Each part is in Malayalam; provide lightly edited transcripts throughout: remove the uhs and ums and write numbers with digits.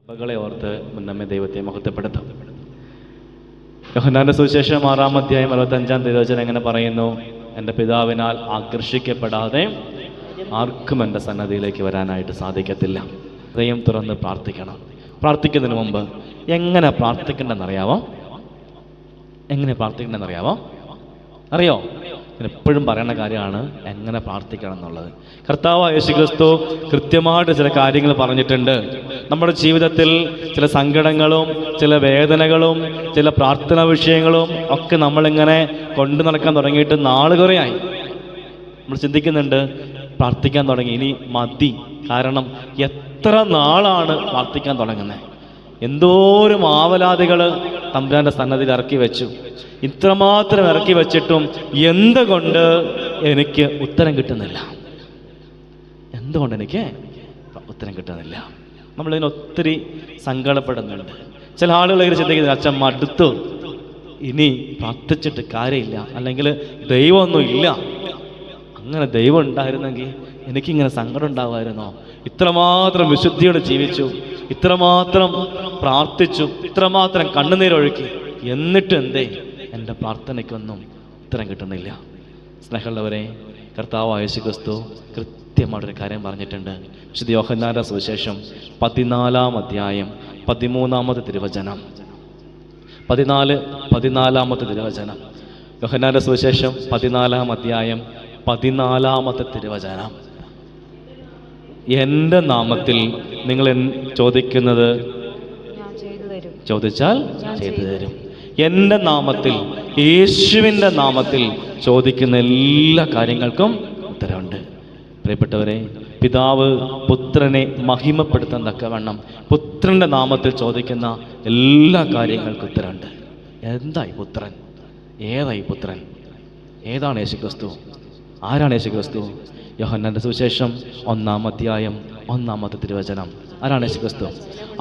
കൃപകളെ ഓർത്ത് മുന്നമ്മേ ദൈവത്തെ മഹത്വപ്പെടുത്തും. യോഹന്നാന്റെ സുവിശേഷം 6-ാം അധ്യായം 65-ാം തിരുവചനം എങ്ങനെ പറയുന്നു? എൻ്റെ പിതാവിനാൽ ആകർഷിക്കപ്പെടാതെ ആർക്കും എൻ്റെ സന്നദ്ധിയിലേക്ക് വരാനായിട്ട് സാധിക്കത്തില്ല. ഹൃദയം തുറന്ന് പ്രാർത്ഥിക്കണം. പ്രാർത്ഥിക്കുന്നതിന് മുമ്പ് എങ്ങനെ പ്രാർത്ഥിക്കേണ്ടെന്നറിയാവോ? അറിയോ? എപ്പോഴും പറയുന്ന കാര്യമാണ് എങ്ങനെ പ്രാർത്ഥിക്കണം എന്നുള്ളത്. കർത്താവായ യേശുക്രിസ്തു കൃത്യമായിട്ട് ചില കാര്യങ്ങൾ പറഞ്ഞിട്ടുണ്ട്. നമ്മുടെ ജീവിതത്തിൽ ചില സങ്കടങ്ങളും ചില വേദനകളും ചില പ്രാർത്ഥനാ വിഷയങ്ങളും ഒക്കെ നമ്മളിങ്ങനെ കൊണ്ടു നടക്കാൻ തുടങ്ങിയിട്ട് നാളുകളെയായി. നമ്മൾ ചിന്തിക്കുന്നുണ്ട്, പ്രാർത്ഥിക്കാൻ തുടങ്ങി, ഇനി മതി. കാരണം എത്ര നാളാണ് പ്രാർത്ഥിക്കാൻ തുടങ്ങുന്നത്? എന്തോരം ആവലാദികൾ തമ്പുരാൻ്റെ സന്നദ്ധിയിൽ ഇറക്കി വെച്ചു. ഇത്രമാത്രം ഇറക്കി വെച്ചിട്ടും എന്തുകൊണ്ട് എനിക്ക് ഉത്തരം കിട്ടുന്നില്ല? നമ്മളിതിന് ഒത്തിരി സങ്കടപ്പെടുന്നുണ്ട്. ചില ആളുകൾ ഇങ്ങനെ ചിന്തിക്കുന്നത്, അച്ഛൻ മടുത്തു, ഇനി പ്രാർത്ഥിച്ചിട്ട് കാര്യമില്ല, അല്ലെങ്കിൽ ദൈവമൊന്നും ഇല്ല. അങ്ങനെ ദൈവം ഉണ്ടായിരുന്നെങ്കിൽ എനിക്കിങ്ങനെ സങ്കടം ഉണ്ടാവുമായിരുന്നോ? ഇത്രമാത്രം വിശുദ്ധിയോടെ ജീവിച്ചു, ഇത്രമാത്രം പ്രാർത്ഥിച്ചു, ഇത്രമാത്രം കണ്ണുനീരൊഴുക്കി, എന്നിട്ട് എന്തേ എൻ്റെ പ്രാർത്ഥനയ്ക്കൊന്നും ഉത്തരം കിട്ടുന്നില്ല? സ്നേഹമുള്ളവരെ, കർത്താവായ യേശുക്രിസ്തു കൃത്യമായിട്ടൊരു കാര്യം പറഞ്ഞിട്ടുണ്ട്. വിശുദ്ധ യോഹന്നാന്റെ സുവിശേഷം 14-ാം അധ്യായം 13-ാമത്തെ തിരുവചനം. 14-ാമത്തെ തിരുവചനം. യോഹന്നാന്റെ സുവിശേഷം 14-ാം അധ്യായം 14-ാമത്തെ തിരുവചനം. എൻ്റെ നാമത്തിൽ നിങ്ങൾ ചോദിക്കുന്നത് ചോദിച്ചാൽ ചെയ്തു തരും. എൻ്റെ നാമത്തിൽ, യേശുവിൻ്റെ നാമത്തിൽ ചോദിക്കുന്ന എല്ലാ കാര്യങ്ങൾക്കും ഉത്തരവുണ്ട്. പ്രിയപ്പെട്ടവരെ, പിതാവ് പുത്രനെ മഹിമപ്പെടുത്താൻ തക്കവണ്ണം പുത്രൻ്റെ നാമത്തിൽ ചോദിക്കുന്ന എല്ലാ കാര്യങ്ങൾക്കും ഉത്തരവുണ്ട്. എന്തായി പുത്രൻ? ഏതായി പുത്രൻ? ഏതാണ് യേശുക്രിസ്തു? ആരാണ് യേശുക്രിസ്തു? യോഹന്നാന്റെ സുവിശേഷം 1-ാം അധ്യായം 1-ാമത്തെ തിരുവചനം. ആരാണ് യേശുക്രിസ്തു?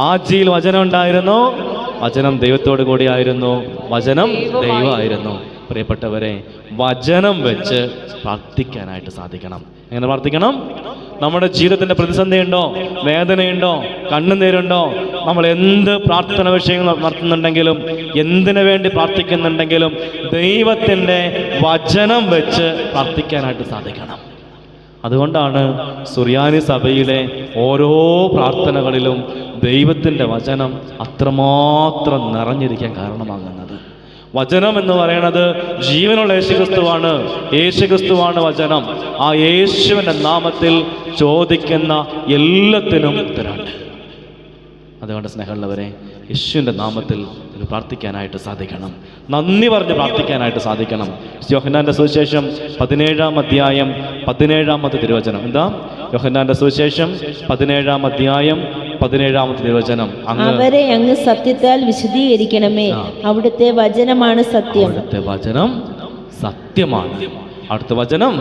ആദിയിൽ വചനം ഉണ്ടായിരുന്നു, വചനം ദൈവത്തോടു കൂടിയായിരുന്നു, വചനം ദൈവമായിരുന്നു. പ്രിയപ്പെട്ടവരെ, വചനം വെച്ച് പ്രാർത്ഥിക്കാനായിട്ട് സാധിക്കണം. എങ്ങനെ പ്രാർത്ഥിക്കണം? നമ്മുടെ ജീവിതത്തിൻ്റെ പ്രതിസന്ധിയുണ്ടോ, വേദനയുണ്ടോ, കണ്ണുനീരുണ്ടോ, നമ്മൾ എന്ത് പ്രാർത്ഥന വിഷയങ്ങൾ നടത്തുന്നുണ്ടെങ്കിലും, എന്തിനു വേണ്ടി പ്രാർത്ഥിക്കുന്നുണ്ടെങ്കിലും ദൈവത്തിൻ്റെ വചനം വെച്ച് പ്രാർത്ഥിക്കാനായിട്ട് സാധിക്കണം. അതുകൊണ്ടാണ് സുറിയാനി സഭയിലെ ഓരോ പ്രാർത്ഥനകളിലും ദൈവത്തിൻ്റെ വചനം അത്രമാത്രം നിറഞ്ഞിരിക്കാൻ കാരണമാകുന്നത്. വചനം എന്ന് പറയുന്നത് ജീവനുള്ള യേശുക്രിസ്തുവാണ്. യേശുക്രിസ്തുവാണ് വചനം. ആ യേശുവിൻ്റെ നാമത്തിൽ ചോദിക്കുന്ന എല്ലാത്തിനും ഉത്തരവുണ്ട്. അതുകൊണ്ട് സ്നേഹമുള്ളവരെ, യേശുവിൻ്റെ നാമത്തിൽ പ്രാർത്ഥിക്കാനായിട്ട് സാധിക്കണം. നന്ദി പറഞ്ഞ് പ്രാർത്ഥിക്കാനായിട്ട് സാധിക്കണം. യോഹന്നാന്റെ സുവിശേഷം 17-ാം അധ്യായം 17-ാമത്തെ തിരുവചനം. എന്താ? യോഹന്നാന്റെ സുവിശേഷം 17-ാം അധ്യായം 17-ാമത്തെ തിരുവചനം. അവരെ അങ്ങ് സത്യത്താൽ വിശദീകരിക്കണമേ, അവിടുത്തെ വചനമാണ് സത്യം. അവിടുത്തെ വചനം സത്യമാണ്. അവിടുത്തെ വചനം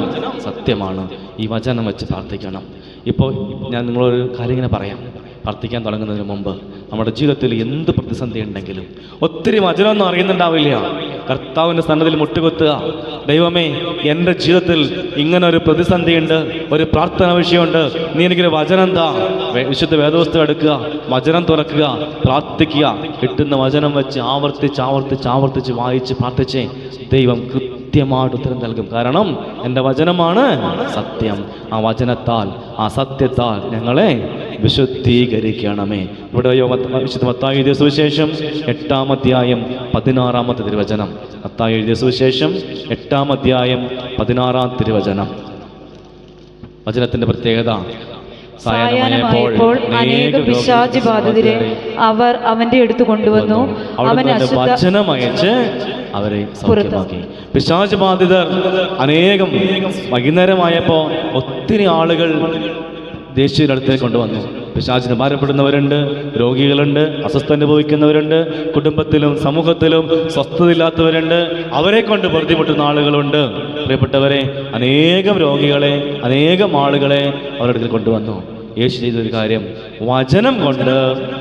സത്യമാണ്. ഈ വചനം വെച്ച് പ്രാർത്ഥിക്കണം. ഇപ്പോൾ ഞാൻ നിങ്ങളൊരു കാര്യം ഇങ്ങനെ പറയാം. പ്രാർത്ഥിക്കാൻ തുടങ്ങുന്നതിന് മുമ്പ് നമ്മുടെ ജീവിതത്തിൽ എന്ത് പ്രതിസന്ധി ഉണ്ടെങ്കിലും, ഒത്തിരി വചനമൊന്നും അറിയുന്നുണ്ടാവില്ല, കർത്താവിൻ്റെ സന്നദ്ധിയിൽ മുട്ടുകുത്തുക. ദൈവമേ, എൻ്റെ ജീവിതത്തിൽ ഇങ്ങനെ ഒരു പ്രതിസന്ധിയുണ്ട്, ഒരു പ്രാർത്ഥന വിഷയമുണ്ട്, നീ എനിക്കൊരു വചനം താ. വിശുദ്ധ വേദപുസ്തകം എടുക്കുക, വചനം തുറക്കുക, പ്രാർത്ഥിക്കുക. കിട്ടുന്ന വചനം വെച്ച് ആവർത്തിച്ച് വായിച്ച് പ്രാർത്ഥിച്ചേ ദൈവം കൃത്യമായിട്ട് ഉത്തരം നൽകും. കാരണം എൻ്റെ വചനമാണ് സത്യം. ആ വചനത്താൽ, ആ സത്യത്താൽ ഞങ്ങളെ വിശുദ്ധീകരിക്കണമേ. ഇവിടെ വിശുദ്ധ മത്തായി എഴുതിയ സുവിശേഷം 8-ാം അധ്യായം 16-ാമത്തെ തിരുവചനം. മത്തായി എഴുതിയ സുവിശേഷം 8-ാം അധ്യായം 16-ാം തിരുവചനം. വചനത്തിന്റെ പ്രത്യേകത, സായാഹ്നമായപ്പോൾ അനേകം പിശാച് ബാധിതരെ അവർ അവന്റെ അടുത്ത് കൊണ്ടുവന്നു. അവൻ വചനം അയച്ച് അവരെ സൗഖ്യമാക്കി. പിശാച് ബാധിതർ അനേകം. വൈകുന്നേരമായപ്പോൾ ഒത്തിരി ആളുകൾ യേശുവിന്റെ അടുത്തേക്ക് കൊണ്ടുവന്നു. പിശാചിന് ഭാരപ്പെടുന്നവരുണ്ട്, രോഗികളുണ്ട്, അസ്വസ്ഥ അനുഭവിക്കുന്നവരുണ്ട്, കുടുംബത്തിലും സമൂഹത്തിലും സ്വസ്ഥതയില്ലാത്തവരുണ്ട്, അവരെ കൊണ്ട് ബുദ്ധിമുട്ടുന്ന ആളുകളുണ്ട്. പ്രിയപ്പെട്ടവരെ, അനേകം രോഗികളെ, അനേകം ആളുകളെ അവരുടെ അടുക്കൽ കൊണ്ടുവന്നു. യേശു ചെയ്തൊരു കാര്യം, വചനം കൊണ്ട്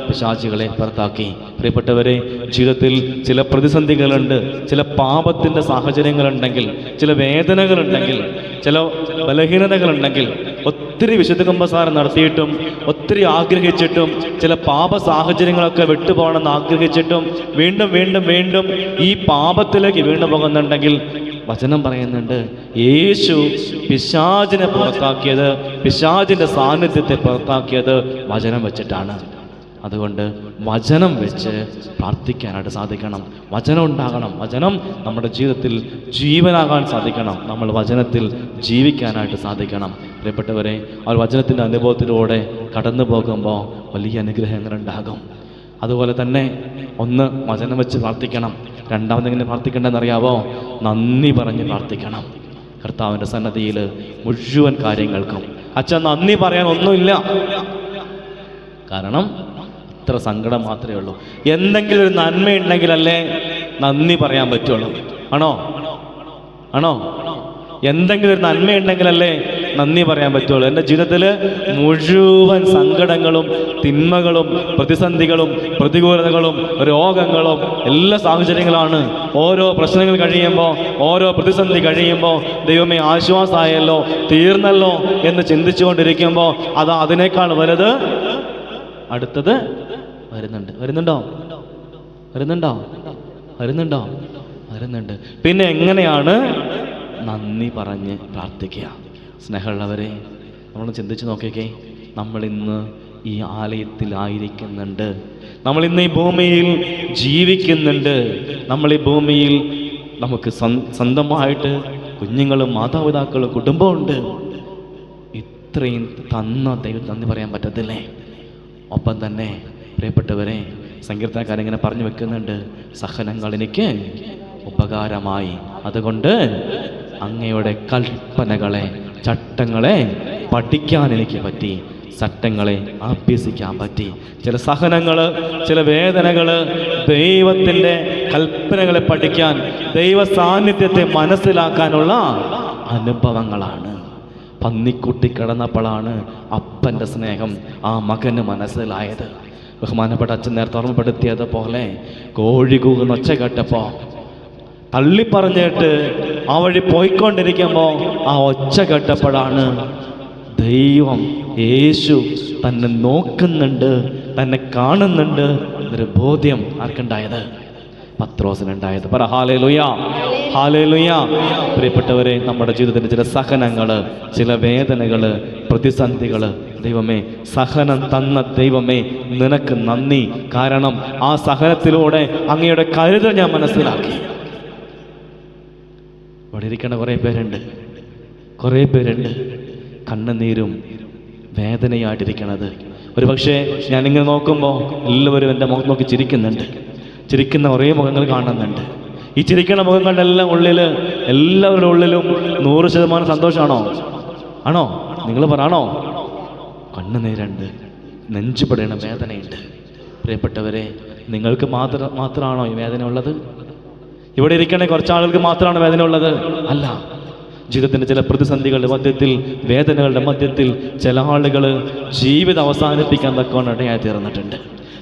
പിശാചുകളെ പുറത്താക്കി. പ്രിയപ്പെട്ടവരെ, ജീവിതത്തിൽ ചില പ്രതിസന്ധികളുണ്ട്, ചില പാപത്തിൻ്റെ സാഹചര്യങ്ങളുണ്ടെങ്കിൽ, ചില വേദനകളുണ്ടെങ്കിൽ, ചില ബലഹീനതകളുണ്ടെങ്കിൽ ഒത്തിരി വിശുദ്ധ കുമ്പസാരം നടത്തിയിട്ടും ഒത്തിരി ആഗ്രഹിച്ചിട്ടും ചില പാപ സാഹചര്യങ്ങളൊക്കെ വിട്ടുപോകണമെന്ന് ആഗ്രഹിച്ചിട്ടും വീണ്ടും വീണ്ടും വീണ്ടും ഈ പാപത്തിലേക്ക് വീണ്ടും പോകുന്നുണ്ടെങ്കിൽ വചനം പറയുന്നുണ്ട്, യേശു പിശാചിനെ പുറത്താക്കിയത്, പിശാചിൻ്റെ സാന്നിധ്യത്തെ പുറത്താക്കിയത് വചനം വെച്ചിട്ടാണ്. അതുകൊണ്ട് വചനം വെച്ച് പ്രാർത്ഥിക്കാനായിട്ട് സാധിക്കണം. വചനം ഉണ്ടാകണം. വചനം നമ്മുടെ ജീവിതത്തിൽ ജീവനാകാൻ സാധിക്കണം. നമ്മൾ വചനത്തിൽ ജീവിക്കാനായിട്ട് സാധിക്കണം. പ്രിയപ്പെട്ടവരെ, ആ വചനത്തിൻ്റെ അനുഭവത്തിലൂടെ കടന്നു പോകുമ്പോൾ വലിയ അനുഗ്രഹങ്ങളുണ്ടാകും. അതുപോലെ തന്നെ ഒന്ന് വചനം വെച്ച് പ്രാർത്ഥിക്കണം. രണ്ടാമത് എങ്ങനെ പ്രാർത്ഥിക്കേണ്ടതെന്നറിയാവോ? നന്ദി പറഞ്ഞ് പ്രാർത്ഥിക്കണം. കർത്താവിൻ്റെ സന്നദ്ധിയിൽ മുഴുവൻ കാര്യങ്ങൾക്കും അച്ഛൻ നന്ദി പറയാൻ ഒന്നുമില്ല. കാരണം അത്ര സങ്കടം മാത്രമേ ഉള്ളൂ. എന്തെങ്കിലും ഒരു നന്മയുണ്ടെങ്കിലല്ലേ നന്ദി പറയാൻ പറ്റുള്ളൂ. ആണോ? എന്തെങ്കിലും ഒരു നന്മയുണ്ടെങ്കിലല്ലേ നന്ദി പറയാൻ പറ്റുള്ളൂ. എൻ്റെ ജീവിതത്തിൽ മുഴുവൻ സങ്കടങ്ങളും തിന്മകളും പ്രതിസന്ധികളും പ്രതികൂലതകളും രോഗങ്ങളും എല്ലാ സാഹചര്യങ്ങളാണ്. ഓരോ പ്രശ്നങ്ങൾ കഴിയുമ്പോൾ, ഓരോ പ്രതിസന്ധി കഴിയുമ്പോൾ ദൈവമേ ആശ്വാസമായല്ലോ, തീർന്നല്ലോ എന്ന് ചിന്തിച്ചുകൊണ്ടിരിക്കുമ്പോൾ അതിനേക്കാൾ വലുത് അടുത്തത് വരുന്നുണ്ട്. പിന്നെ എങ്ങനെയാണ് നന്ദി പറഞ്ഞ് പ്രാർത്ഥിക്കുക? സ്നേഹമുള്ളവരെ, നമ്മൾ ചിന്തിച്ച് നോക്കിക്കേ. നമ്മളിന്ന് ഈ ആലയത്തിലായിരിക്കുന്നുണ്ട്, നമ്മളിന്ന് ഈ ഭൂമിയിൽ ജീവിക്കുന്നുണ്ട്, നമ്മൾ ഈ ഭൂമിയിൽ നമുക്ക് സ്വന്തമായിട്ട് കുഞ്ഞുങ്ങളും മാതാപിതാക്കളും കുടുംബമുണ്ട്. ഇത്രയും തന്ന ദൈവം നന്ദി പറയാൻ പറ്റത്തില്ലേ? ഒപ്പം തന്നെ പ്രിയപ്പെട്ടവരെ, സങ്കീർത്തനക്കാരൻ ഇങ്ങനെ പറഞ്ഞു വെക്കുന്നുണ്ട്, സഹനങ്ങൾ എനിക്ക് ഉപകാരമായി, അതുകൊണ്ട് അങ്ങയുടെ കൽപ്പനകളെ ചട്ടങ്ങളെ പഠിക്കാൻ എനിക്ക് പറ്റി, ചട്ടങ്ങളെ അഭ്യസിക്കാൻ പറ്റി. ചില സഹനങ്ങൾ, ചില വേദനകൾ ദൈവത്തിൻ്റെ കൽപ്പനകളെ പഠിക്കാൻ, ദൈവ സാന്നിധ്യത്തെ മനസ്സിലാക്കാനുള്ള അനുഭവങ്ങളാണ്. പന്നിക്കുട്ടി കിടന്നപ്പോഴാണ് അപ്പൻ്റെ സ്നേഹം ആ മകന് മനസ്സിലായത്. ബഹുമാനപ്പെട്ട അച്ഛൻ നേരത്തെ ഓർമ്മപ്പെടുത്തിയതുപോലെ കോഴി കൂകുന്ന ഒച്ച കേട്ടപ്പോൾ തള്ളിപ്പറഞ്ഞിട്ട് ആ വഴി പോയിക്കൊണ്ടിരിക്കുമ്പോൾ ആ ഒച്ച കേട്ടപ്പോഴാണ് ദൈവം, യേശു തന്നെ നോക്കുന്നുണ്ട്, തന്നെ കാണുന്നുണ്ട് എന്നൊരു ബോധ്യം ആർക്കുണ്ടായത്? പത്രോസിനുണ്ടായത്. പറ ഹല്ലേലൂയ, ഹല്ലേലൂയ. പ്രിയപ്പെട്ടവരെ, നമ്മുടെ ജീവിതത്തിൽ ചില സഹനങ്ങൾ, ചില വേദനകൾ, പ്രതിസന്ധികൾ, ദൈവമേ സഹനം തന്ന ദൈവമേ നിനക്ക് നന്ദി. കാരണം ആ സഹനത്തിലൂടെ അങ്ങയുടെ കരുതൽ ഞാൻ മനസ്സിലാക്കി. ഇവിടെ ഇരിക്കുന്ന കുറേ പേരുണ്ട് കണ്ണുനീരും വേദനയായിട്ടിരിക്കണത്. ഒരു പക്ഷേ ഞാനിങ്ങനെ നോക്കുമ്പോൾ എല്ലാവരും എൻ്റെ മുഖം നോക്കി ചിരിക്കുന്നുണ്ട്. ചിരിക്കുന്ന കുറേ മുഖങ്ങൾ കാണുന്നുണ്ട്. ഈ ചിരിക്കുന്ന മുഖങ്ങളുടെ എല്ലാം ഉള്ളിൽ, എല്ലാവരുടെ ഉള്ളിലും 100% സന്തോഷമാണോ? ആണോ? നിങ്ങൾ പറയണോ? കണ്ണുനീരുണ്ട്, നെഞ്ചുപടയണ വേദനയുണ്ട്. പ്രിയപ്പെട്ടവരെ, നിങ്ങൾക്ക് മാത്രമാണോ ഈ വേദന ഉള്ളത്? ഇവിടെ ഇരിക്കണേ കുറച്ച് ആളുകൾക്ക് മാത്രമാണ് വേദന ഉള്ളത്? അല്ല. ജീവിതത്തിൻ്റെ ചില പ്രതിസന്ധികളുടെ മധ്യത്തിൽ, വേദനകളുടെ മധ്യത്തിൽ ചില ആളുകൾ ജീവിതം അവസാനിപ്പിക്കാൻ തക്കവണ്ണം ഇടയായി തീർന്നിട്ടുണ്ട്.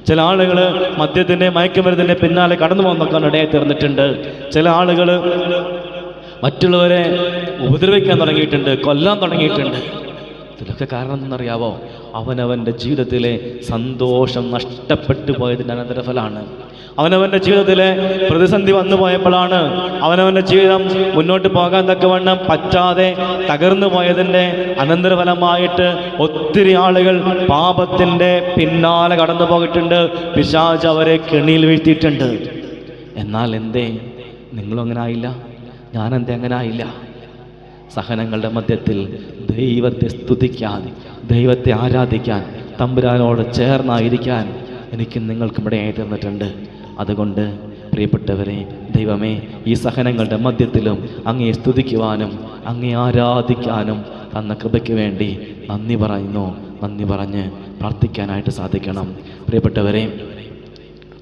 ചില ആളുകൾ മദ്യത്തിൻ്റെ മയക്കുമരുന്നിൻ്റെ പിന്നാലെ കടന്നു പോകുന്നൊക്കെ ഇടയായി തീർന്നിട്ടുണ്ട്. ചില ആളുകൾ മറ്റുള്ളവരെ ഉപദ്രവിക്കാൻ തുടങ്ങിയിട്ടുണ്ട്, കൊല്ലാൻ തുടങ്ങിയിട്ടുണ്ട്. ഇതിലൊക്കെ കാരണം എന്തെന്നറിയാവോ? അവനവൻ്റെ ജീവിതത്തിലെ സന്തോഷം നഷ്ടപ്പെട്ടു പോയതിൻ്റെ അനന്തരഫലമാണ്. അവനവൻ്റെ ജീവിതത്തിലെ പ്രതിസന്ധി വന്നു പോയപ്പോഴാണ് അവനവൻ്റെ ജീവിതം മുന്നോട്ട് പോകാൻ തക്കവണ്ണം പറ്റാതെ തകർന്നു പോയതിൻ്റെ അനന്തരഫലമായിട്ട് ഒത്തിരി ആളുകൾ പാപത്തിൻ്റെ പിന്നാലെ കടന്നു പോയിട്ടുണ്ട്. പിശാച് അവരെ കെണിയിൽ വീഴ്ത്തിയിട്ടുണ്ട്. എന്നാൽ എന്തേ നിങ്ങളും അങ്ങനെ ആയില്ല? ഞാനെന്തേ അങ്ങനെ ആയില്ല? സഹനങ്ങളുടെ മധ്യത്തിൽ ദൈവത്തെ സ്തുതിക്കാൻ, ദൈവത്തെ ആരാധിക്കാൻ, തമ്പുരാനോട് ചേർന്നായിരിക്കാൻ എനിക്ക് നിങ്ങൾക്കും ഇടയായി തീർന്നിട്ടുണ്ട്. അതുകൊണ്ട് പ്രിയപ്പെട്ടവരെ, ദൈവമേ ഈ സഹനങ്ങളുടെ മധ്യത്തിലും അങ്ങയെ സ്തുതിക്കുവാനും അങ്ങയെ ആരാധിക്കാനും തന്ന കൃപയ്ക്ക് വേണ്ടി നന്ദി പറഞ്ഞ് പ്രാർത്ഥിക്കാനായിട്ട് സാധിക്കണം. പ്രിയപ്പെട്ടവരെ,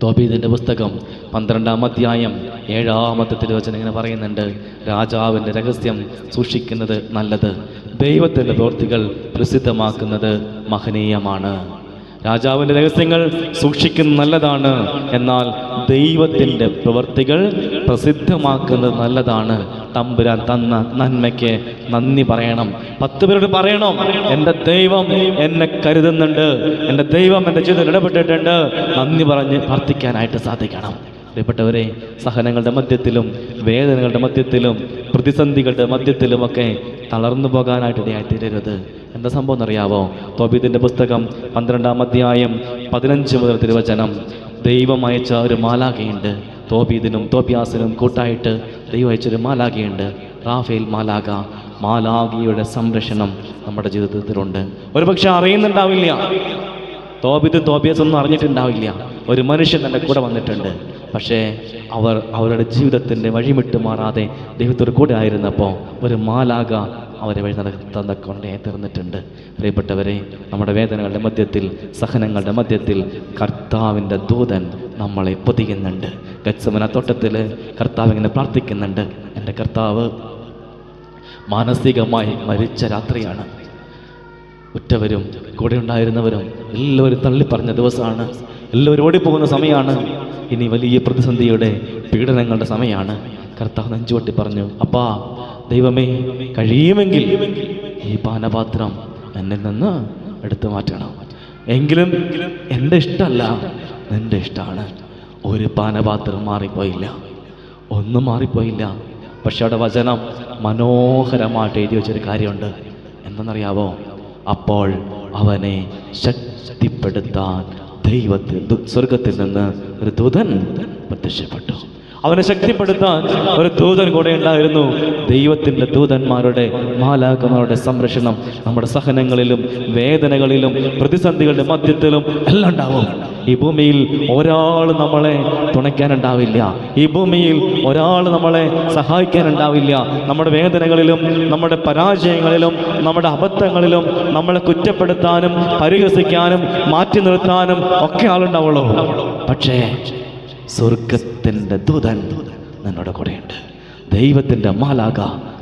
തോബീതിൻ്റെ പുസ്തകം 12-ാം അധ്യായം 7-ാമത്തെ തിരുവചനം ഇങ്ങനെ പറയുന്നുണ്ട്, രാജാവിൻ്റെ രഹസ്യം സൂക്ഷിക്കുന്നത് നല്ലത്, ദൈവത്തിൻ്റെ പ്രവൃത്തികൾ പ്രസിദ്ധമാക്കുന്നത് മഹനീയമാണ്. രാജാവിൻ്റെ രഹസ്യങ്ങൾ സൂക്ഷിക്കുന്നത് നല്ലതാണ്, എന്നാൽ ദൈവത്തിൻ്റെ പ്രവൃത്തികൾ പ്രസിദ്ധമാക്കുന്നത് നല്ലതാണ്. തമ്പുരാൻ തന്ന നന്മയ്ക്ക് നന്ദി പറയണം. 10 പേരോട് പറയണം, എൻ്റെ ദൈവം എന്നെ കരുതുന്നുണ്ട്, എൻ്റെ ദൈവം എൻ്റെ ജീവിതത്തിൽ ഇടപെട്ടിട്ടുണ്ട്. നന്ദി പറഞ്ഞ് പ്രാർത്ഥിക്കാനായിട്ട് സാധിക്കണം. പ്രിയപ്പെട്ടവരെ, സഹനങ്ങളുടെ മധ്യത്തിലും വേദനകളുടെ മധ്യത്തിലും പ്രതിസന്ധികളുടെ മധ്യത്തിലുമൊക്കെ തളർന്നു പോകാനായിട്ട് ഇടയായിത്തീരരുത്. എന്താ സംഭവം എന്നറിയാവോ? തോബീത്തിന്റെ പുസ്തകം 12-ാം അധ്യായം 15 മുതൽ തിരുവചനം. ദൈവം അയച്ച ഒരു മാലാഖയുണ്ട്. തോബീദിനും തോബിയാസിനും കൂട്ടായിട്ട് ദൈവം അയച്ചൊരു മാലാഖയുണ്ട്, റാഫേൽ മാലാഖ. മാലാഖയുടെ സംരക്ഷണം നമ്മുടെ ജീവിതത്തിലുണ്ട്. ഒരുപക്ഷെ അറിയുന്നുണ്ടാവില്ല, തോബിയാസൊന്നും അറിഞ്ഞിട്ടുണ്ടാവില്ല. ഒരു മനുഷ്യൻ എൻ്റെ കൂടെ വന്നിട്ടുണ്ട്. പക്ഷേ അവരുടെ ജീവിതത്തിൻ്റെ വഴിമിട്ട് മാറാതെ ദൈവത്തോട് കൂടെ ആയിരുന്നപ്പോൾ ഒരു മാലാഖ അവരെ വഴി നടത്താൻ കൊണ്ടേ തീർന്നിട്ടുണ്ട്. പ്രിയപ്പെട്ടവരെ, നമ്മുടെ വേദനകളുടെ മധ്യത്തിൽ, സഹനങ്ങളുടെ മധ്യത്തിൽ കർത്താവിൻ്റെ ദൂതൻ നമ്മളെ പൊതിയുന്നുണ്ട്. ഗത്സമന തോട്ടത്തിൽ കർത്താവ് ഇങ്ങനെ പ്രാർത്ഥിക്കുന്നുണ്ട്, എൻ്റെ കർത്താവ് മാനസികമായി മരിച്ച രാത്രിയാണ്. ഉറ്റവരും കൂടെ ഉണ്ടായിരുന്നവരും എല്ലാവരും തള്ളിപ്പറഞ്ഞ ദിവസമാണ്. എല്ലാവരും ഓടിപ്പോകുന്ന സമയമാണ്. ഇനി വലിയ പ്രതിസന്ധിയുടെ പീഡനങ്ങളുടെ സമയമാണ്. കർത്താവ് നെഞ്ചുകൊട്ടി പറഞ്ഞു, അപ്പാ ദൈവമേ, കഴിയുമെങ്കിൽ ഈ പാനപാത്രം എന്നിൽ നിന്ന് എടുത്തു മാറ്റണം. എങ്കിലും എൻ്റെ ഇഷ്ടമല്ല, നിൻ്റെ ഇഷ്ടമാണ്. ഒരു പാനപാത്രം മാറിപ്പോയില്ല, ഒന്നും മാറിപ്പോയില്ല. പക്ഷെ അവിടെ വചനം മനോഹരമായിട്ട് എഴുതി വെച്ചൊരു കാര്യമുണ്ട്. എന്തെന്നറിയാവോ? അപ്പോൾ അവനെ ശക്തിപ്പെടുത്താൻ സ്വർഗത്തിൽ നിന്ന് ഒരു ദൂതൻ പ്രത്യക്ഷപ്പെട്ടു. അവനെ ശക്തിപ്പെടുത്താൻ ഒരു ദൂതൻ കൂടെ ഉണ്ടായിരുന്നു. ദൈവത്തിൻ്റെ ദൂതന്മാരുടെ, മാലാഖമാരുടെ സംരക്ഷണം നമ്മുടെ സഹനങ്ങളിലും വേദനകളിലും പ്രതിസന്ധികളുടെ മധ്യത്തിലും എല്ലാം ഉണ്ടാവും. ഈ ഭൂമിയിൽ ഒരാൾ നമ്മളെ തുണയ്ക്കാനുണ്ടാവില്ല. ഈ ഭൂമിയിൽ ഒരാൾ നമ്മളെ സഹായിക്കാനുണ്ടാവില്ല. നമ്മുടെ വേദനകളിലും നമ്മുടെ പരാജയങ്ങളിലും നമ്മുടെ അബദ്ധങ്ങളിലും നമ്മളെ കുറ്റപ്പെടുത്താനും പരിഹസിക്കാനും മാറ്റി നിർത്താനും ഒക്കെ ആളുണ്ടാവുള്ളൂ. പക്ഷേ സ്വർഗത്തിൻ്റെ ദൂതൻ നിന്നോട് കൂടെയുണ്ട്. ദൈവത്തിൻ്റെ മാലാഖ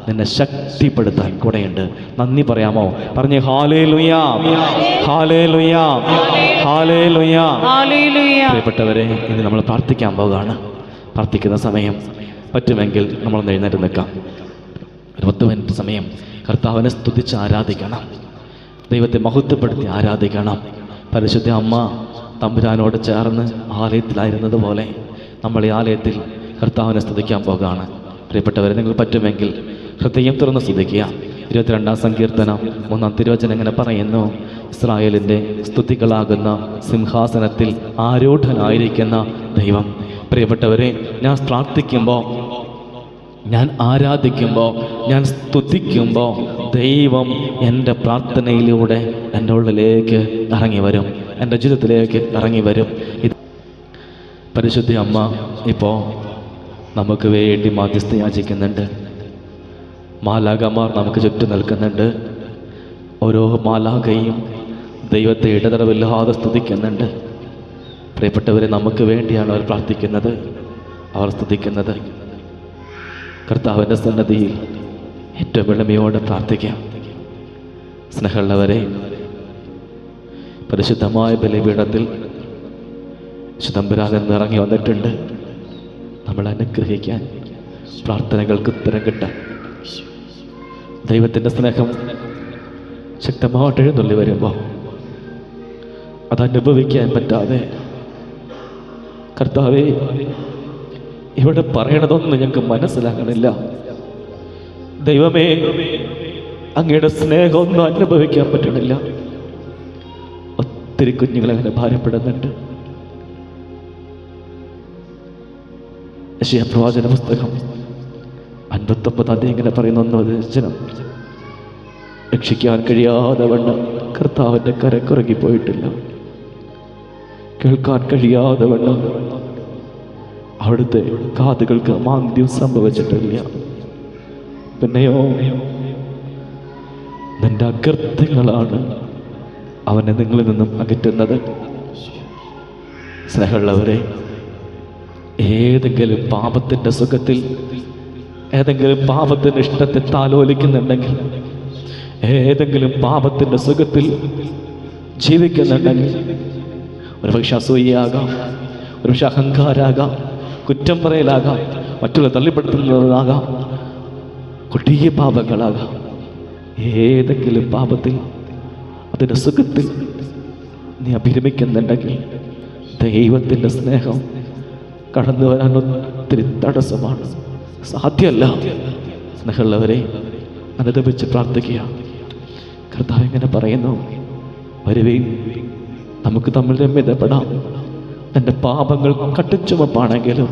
നിന്നെ ശക്തിപ്പെടുത്താൻ കൂടെയുണ്ട്. നന്ദി പറയാമോ? പറഞ്ഞ് ഹല്ലേലൂയാ, ഹല്ലേലൂയാ, ഹല്ലേലൂയാ. പ്രിയപ്പെട്ടവരെ, ഇനി നമ്മൾ പ്രാർത്ഥിക്കാൻ പോകുകയാണ്. പ്രാർത്ഥിക്കുന്ന സമയം പറ്റുമെങ്കിൽ നമ്മളൊന്ന് എഴുന്നേറ്റ് നിൽക്കാം. ഒരു 10 മിനിറ്റ് സമയം കർത്താവിനെ സ്തുതിച്ച് ആരാധിക്കണം. ദൈവത്തെ മഹത്വപ്പെടുത്തി ആരാധിക്കണം. പരിശുദ്ധ അമ്മ തമ്പുരാനോട് ചേർന്ന് ആലയത്തിലായിരുന്നത് പോലെ നമ്മൾ ഈ ആലയത്തിൽ കർത്താവിനെ സ്തുതിക്കാൻ പോകുകയാണ്. പ്രിയപ്പെട്ടവരെ, നിങ്ങൾ പറ്റുമെങ്കിൽ ഹൃദയം തുറന്ന് സ്തുതിക്കുക. 22-ാം സങ്കീർത്തനം 3-ാം തിരുവചനം ഇങ്ങനെ പറയുന്നു, ഇസ്രായേലിൻ്റെ സ്തുതികളാകുന്ന സിംഹാസനത്തിൽ ആരൂഢനായിരിക്കുന്ന ദൈവം. പ്രിയപ്പെട്ടവരെ, ഞാൻ പ്രാർത്ഥിക്കുമ്പോൾ, ഞാൻ ആരാധിക്കുമ്പോൾ, ഞാൻ സ്തുതിക്കുമ്പോൾ ദൈവം എൻ്റെ പ്രാർത്ഥനയിലൂടെ എൻ്റെ ഉള്ളിലേക്ക് ഇറങ്ങി വരും, എൻ്റെ ജീവിതത്തിലേക്ക് ഇറങ്ങി വരും. ഇത് പരിശുദ്ധ അമ്മ ഇപ്പോൾ നമുക്ക് വേണ്ടി മാധ്യസ്ഥ യാചിക്കുന്നുണ്ട്. മാലാഖമാർ നമുക്ക് ചുറ്റും നിൽക്കുന്നുണ്ട്. ഓരോ മാലാഖയും ദൈവത്തെ ഇടതടവില്ലാതെ സ്തുതിക്കുന്നുണ്ട്. പ്രിയപ്പെട്ടവരെ, നമുക്ക് വേണ്ടിയാണ് അവർ പ്രാർത്ഥിക്കുന്നത്, അവർ സ്തുതിക്കുന്നത്. കർത്താവിൻ്റെ സന്നദ്ധിയിൽ ഏറ്റവും എളിമയോടെ പ്രാർത്ഥിക്കാം. സ്നേഹമുള്ളവരെ, പരിശുദ്ധമായ ബലിപീഠത്തിൽ തമ്പുരാൻ ഇറങ്ങി വന്നിട്ടുണ്ട് നമ്മൾ അനുഗ്രഹിക്കാൻ, പ്രാർത്ഥനകൾക്ക് ഉത്തരം കിട്ടാൻ. ദൈവത്തിൻ്റെ സ്നേഹം ശക്തമായിട്ട് എഴുന്നള്ളി വരുമ്പോൾ അതനുഭവിക്കാൻ പറ്റാതെ, കർത്താവേ, ഇവിടെ പറയണതൊന്നും ഞങ്ങൾക്ക് മനസ്സിലാകണില്ല, ദൈവമേ, അങ്ങയുടെ സ്നേഹമൊന്നും അനുഭവിക്കാൻ പറ്റണില്ല. ഒത്തിരി കുഞ്ഞുങ്ങൾ അങ്ങനെ ഭാരപ്പെടുന്നുണ്ട്. യെശയ്യാ പ്രവാചന പുസ്തകം 59 ഇങ്ങനെ പറയുന്ന 1 വചനം, രക്ഷിക്കാൻ കഴിയാതെ വണ്ണം കർത്താവിൻ്റെ കരക്കുറങ്ങിപ്പോയിട്ടില്ല, കേൾക്കാൻ കഴിയാതെ വണ്ണം അവിടുത്തെ കാതുകൾക്ക് മാന്ദ്യം സംഭവിച്ചിട്ടില്ല. പിന്നെയോ നിന്റെ അകൃത്യങ്ങളാണ് അവനെ നിങ്ങളിൽ നിന്നും അകറ്റുന്നത്. സ്നേഹമുള്ളവരെ, ഏതെങ്കിലും പാപത്തിൻ്റെ സുഖത്തിൽ, ഏതെങ്കിലും പാപത്തിൻ്റെ ഇഷ്ടത്തെ താലോലിക്കുന്നുണ്ടെങ്കിൽ, ഏതെങ്കിലും പാപത്തിൻ്റെ സുഖത്തിൽ ജീവിക്കുന്നുണ്ടെങ്കിൽ ഒരുപക്ഷെ അസൂയയാകാം, ഒരുപക്ഷെ അഹങ്കാരാകാം, കുറ്റം പറയലാകാം, മറ്റുള്ള തള്ളിപ്പെടുത്തുന്നതാകാം, കൊടിയ പാപങ്ങളാകാം. ഏതെങ്കിലും പാപത്തിൽ അതിൻ്റെ സുഖത്തിൽ നീ അഭിരമിക്കുന്നുണ്ടെങ്കിൽ ദൈവത്തിൻ്റെ സ്നേഹം കടന്നു വരാൻ ഒത്തിരി തടസ്സമാണ്, സാധ്യമല്ല. സ്നേഹമുള്ളവരെ, അനുദപിച്ച് പ്രാർത്ഥിക്കുക. കർത്താവ് എങ്ങനെ പറയുന്നു, വരുവീൻ, നമുക്ക് തമ്മിൽ രമ്യതപ്പെടാം. എൻ്റെ പാപങ്ങൾ കട്ടിച്ചുമപ്പാണെങ്കിലും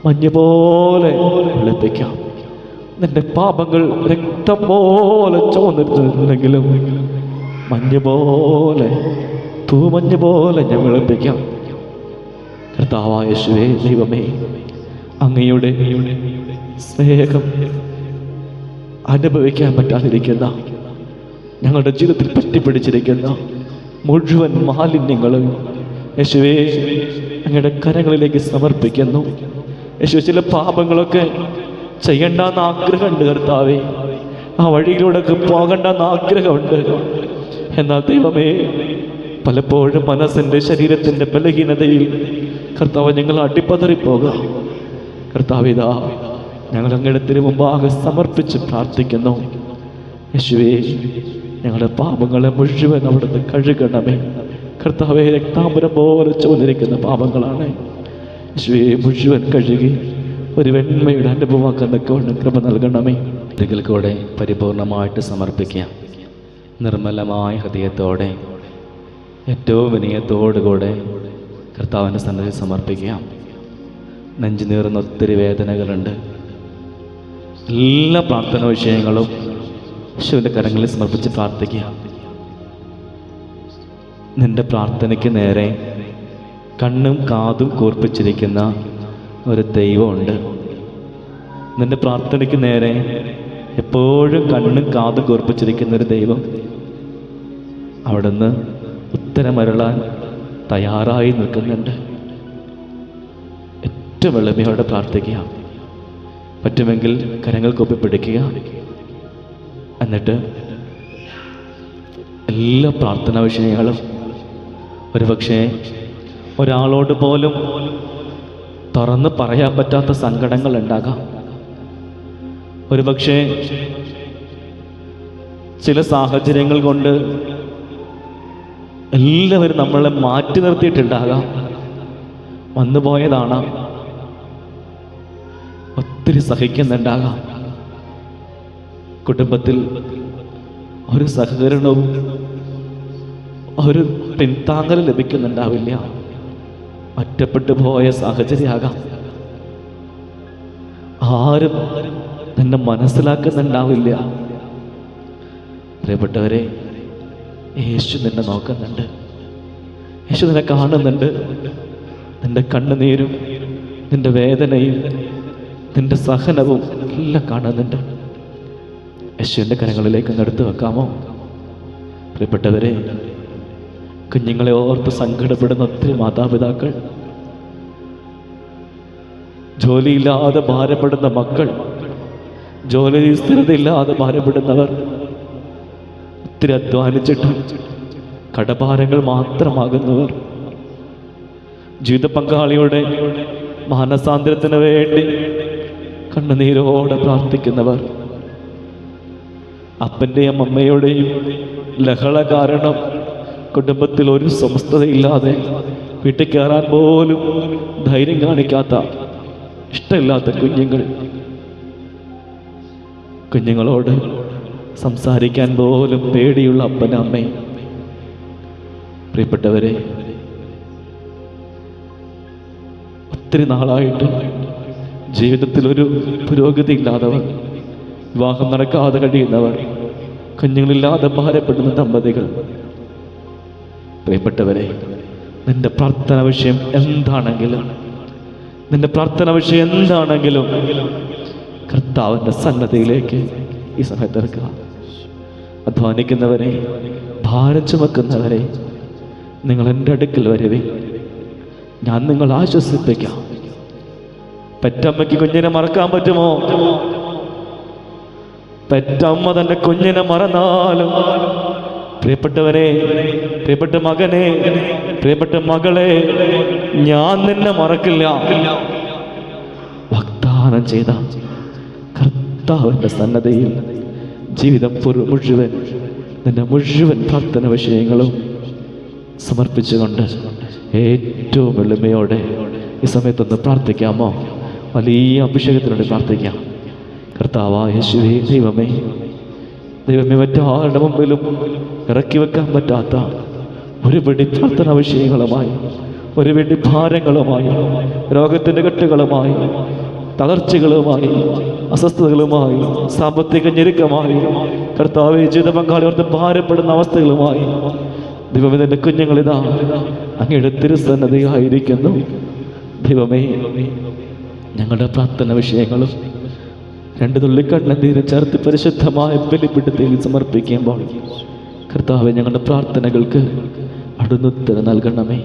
മഞ്ഞുപോലെ വെളുപ്പിക്കാം. നിന്റെ പാപങ്ങൾ രക്തം പോലെ ചോന്നിട്ടുണ്ടെങ്കിലും മഞ്ഞുപോലെ, തൂമഞ്ഞ് പോലെ ഞാൻ വെളുപ്പിക്കാം. കർത്താവായ യേശുവേ, ദൈവമേ, അങ്ങയുടെ സ്നേഹം അനുഭവിക്കാൻ പറ്റാതിരിക്കുന്ന, ഞങ്ങളുടെ ജീവിതത്തിൽ പറ്റിപ്പിടിച്ചിരിക്കുന്ന മുഴുവൻ മാലിന്യങ്ങളും യേശുവേ അങ്ങയുടെ കരങ്ങളിലേക്ക് സമർപ്പിക്കുന്നു. യേശു, ചില പാപങ്ങളൊക്കെ ചെയ്യണ്ടെന്ന് ആഗ്രഹമുണ്ട് കർത്താവേ, ആ വഴിയിലൂടെയൊക്കെ പോകണ്ടെന്ന് ആഗ്രഹമുണ്ട്. എന്നാൽ ദൈവമേ, പലപ്പോഴും മനസ്സിൻ്റെ ശരീരത്തിൻ്റെ ബലഹീനതയിൽ കർത്താവ് ഞങ്ങൾ അടിപ്പതറിപ്പോകാം. കർത്താവിതാ ഞങ്ങൾ അങ്ങയുടെ തിരുമുമ്പാകെ സമർപ്പിച്ച് പ്രാർത്ഥിക്കുന്നു. യേശുവേ, ഞങ്ങളുടെ പാപങ്ങളെ മുഴുവൻ അവിടുന്ന് കഴുകണമേ. കർത്താവേ, രക്താംബരം പോലെ ചോദിരിക്കുന്ന പാപങ്ങളാണ്. യേശുവേ, മുഴുവൻ കഴുകി ഒരു വെണ്മയുടെ അനുഭവമാക്കുന്നൊക്കെ കൊണ്ട് കൃപ നൽകണമേ. ഇതിൽ കൂടെ പരിപൂർണമായിട്ട് സമർപ്പിക്കാം. നിർമ്മലമായ ഹൃദയത്തോടെ, ഏറ്റവും വിനയത്തോടുകൂടെ കർത്താവിൻ്റെ സന്നിധി സമർപ്പിക്കാം. നെഞ്ചു നീറുന്ന ഒത്തിരി വേദനകളുണ്ട്. എല്ലാ പ്രാർത്ഥന വിഷയങ്ങളും യേശുവിൻ്റെ കരങ്ങളിൽ സമർപ്പിച്ച് പ്രാർത്ഥിക്കുക. നിന്റെ പ്രാർത്ഥനയ്ക്ക് നേരെ കണ്ണും കാതും കൂർപ്പിച്ചിരിക്കുന്ന ഒരു ദൈവമുണ്ട്. നിന്റെ പ്രാർത്ഥനയ്ക്ക് നേരെ എപ്പോഴും കണ്ണും കാതും കൂർപ്പിച്ചിരിക്കുന്ന ഒരു ദൈവം അവിടുന്ന് ഉത്തരമരുളാൻ തയ്യാറായി നിൽക്കുന്നുണ്ട്. ഏറ്റവും എളിമയോടെ പ്രാർത്ഥിക്കുക. പറ്റുമെങ്കിൽ കരങ്ങൾ കൊപ്പി പിടിക്കുക. എന്നിട്ട് എല്ലാ പ്രാർത്ഥനാ വിഷയങ്ങളും, ഒരുപക്ഷെ ഒരാളോട് പോലും തുറന്ന് പറയാൻ പറ്റാത്ത സങ്കടങ്ങൾ ഉണ്ടാകാം. ഒരുപക്ഷെ ചില സാഹചര്യങ്ങൾ കൊണ്ട് എല്ലാവരും നമ്മളെ മാറ്റി നിർത്തിയിട്ടുണ്ടാകാം, വന്നുപോയതാണ്. ഒത്തിരി സഹിക്കുന്നുണ്ടാകാം. കുടുംബത്തിൽ ഒരു സഹകരണവും ഒരു പിന്താങ്ങൽ ലഭിക്കുന്നുണ്ടാവില്ല. ഒറ്റപ്പെട്ടു പോയ സാഹചര്യമാകാം. ആരും തന്നെ മനസ്സിലാക്കുന്നുണ്ടാവില്ല. പ്രിയപ്പെട്ടവരെ, യേശു നിന്നെ നോക്കുന്നുണ്ട്. യേശു നിന്നെ കാണുന്നുണ്ട്. നിന്റെ കണ്ണുനീരും നിന്റെ വേദനയും നിന്റെ സഹനവും എല്ലാം കാണുന്നുണ്ട്. യേശുവിൻ്റെ കരങ്ങളിലേക്ക് അങ്ങ് എടുത്തു വെക്കാമോ? പ്രിയപ്പെട്ടവരെ, കുഞ്ഞുങ്ങളെ ഓർത്ത് സങ്കടപ്പെടുന്ന ഒത്തിരി മാതാപിതാക്കൾ, ജോലിയില്ലാതെ ഭാരപ്പെടുന്ന മക്കൾ, ജോലി സ്ഥിരതയില്ലാതെ ഭാരപ്പെടുന്നവർ, ഒത്തിരി അധ്വാനിച്ചിട്ട് കടഭാരങ്ങൾ മാത്രമാകുന്നവർ, ജീവിത പങ്കാളിയുടെ മാനസാന്തരത്തിന് വേണ്ടി കണ്ണുനീരോടെ പ്രാർത്ഥിക്കുന്നവർ, അപ്പൻ്റെയും അമ്മയുടെയും ലഹള കാരണം കുടുംബത്തിൽ ഒരു സ്വസ്ഥതയില്ലാതെ വീട്ടിൽ കയറാൻ പോലും ധൈര്യം കാണിക്കാത്ത, ഇഷ്ടമില്ലാത്ത കുഞ്ഞുങ്ങളോട് സംസാരിക്കാൻ പോലും പേടിയുള്ള അപ്പനും അമ്മയും. പ്രിയപ്പെട്ടവരെ, ഒത്തിരി നാളായിട്ട് ജീവിതത്തിൽ ഒരു പുരോഗതി ഇല്ലാത്തവർ, വിവാഹം നടക്കാതെ കഴിയുന്നവർ, കുഞ്ഞുങ്ങളില്ലാതെ ഭാരപ്പെടുന്ന ദമ്പതികൾ, പ്രിയപ്പെട്ടവരെ, നിന്റെ പ്രാർത്ഥന വിഷയം എന്താണെങ്കിലും, നിന്റെ പ്രാർത്ഥന വിഷയം എന്താണെങ്കിലും കർത്താവിൻ്റെ സന്നദ്ധയിലേക്ക് ഈ സമയത്ത് ഇറക്കുക. അധ്വാനിക്കുന്നവരെ, ഭാരം ചുമക്കുന്നവരെ, നിങ്ങൾ എൻ്റെ അടുക്കൽ വരുവേ, ഞാൻ നിങ്ങൾ ആശ്വസിപ്പിക്കാം. പെറ്റമ്മയ്ക്ക് കുഞ്ഞിനെ മറക്കാൻ പറ്റുമോ? പെറ്റമ്മ തന്റെ കുഞ്ഞിനെ മറന്നാലും, പ്രിയപ്പെട്ടവനെ, പ്രിയപ്പെട്ട മകനെ, പ്രിയപ്പെട്ട മകളെ, ഞാൻ നിന്നെ മറക്കില്ല. വാഗ്ദാനം ചെയ്ത കർത്താവിൻ്റെ സന്നദ്ധയിൽ ജീവിതം മുഴുവൻ നിന്റെ മുഴുവൻ പ്രാർത്ഥന വിഷയങ്ങളും സമർപ്പിച്ചുകൊണ്ട് ഏറ്റവും എളിമയോടെ ഈ സമയത്തൊന്ന് പ്രാർത്ഥിക്കാമോ? വലിയ അഭിഷേകത്തിനോട് പ്രാർത്ഥിക്കാം. കർത്താവായ യേശുവേ, ദൈവമേ, മറ്റാരുടെ മുമ്പിലും ഇറക്കി വെക്കാൻ പറ്റാത്ത ഒരുപിടി പ്രാർത്ഥന വിഷയങ്ങളുമായി, ഒരുപിടി ഭാരങ്ങളുമായി, രോഗത്തിൻ്റെ കെട്ടുകളുമായി, തകർച്ചകളുമായി, അസ്വസ്ഥതകളുമായി, സാമ്പത്തിക ഞെരുക്കമായി, കർത്താവേ, ജീവിത പങ്കാളിയോർത്ത് ഭാരപ്പെടുന്ന അവസ്ഥകളുമായി ദൈവമേ, നിന്റെ കുഞ്ഞുങ്ങളിതാ അങ്ങയുടെ തിരുസന്നതയായിരിക്കുന്നു. ദൈവമേ, ഞങ്ങളുടെ പ്രാർത്ഥന വിഷയങ്ങളും 2 തുള്ളി കണ്ണുനീരും ചേർത്ത് പരിശുദ്ധമായ ബലിപീഠത്തിൽ സമർപ്പിക്കുമ്പോൾ കർത്താവേ, ഞങ്ങളുടെ പ്രാർത്ഥനകൾക്ക് അവിടുന്ന് ഉത്തരം നൽകണമേ.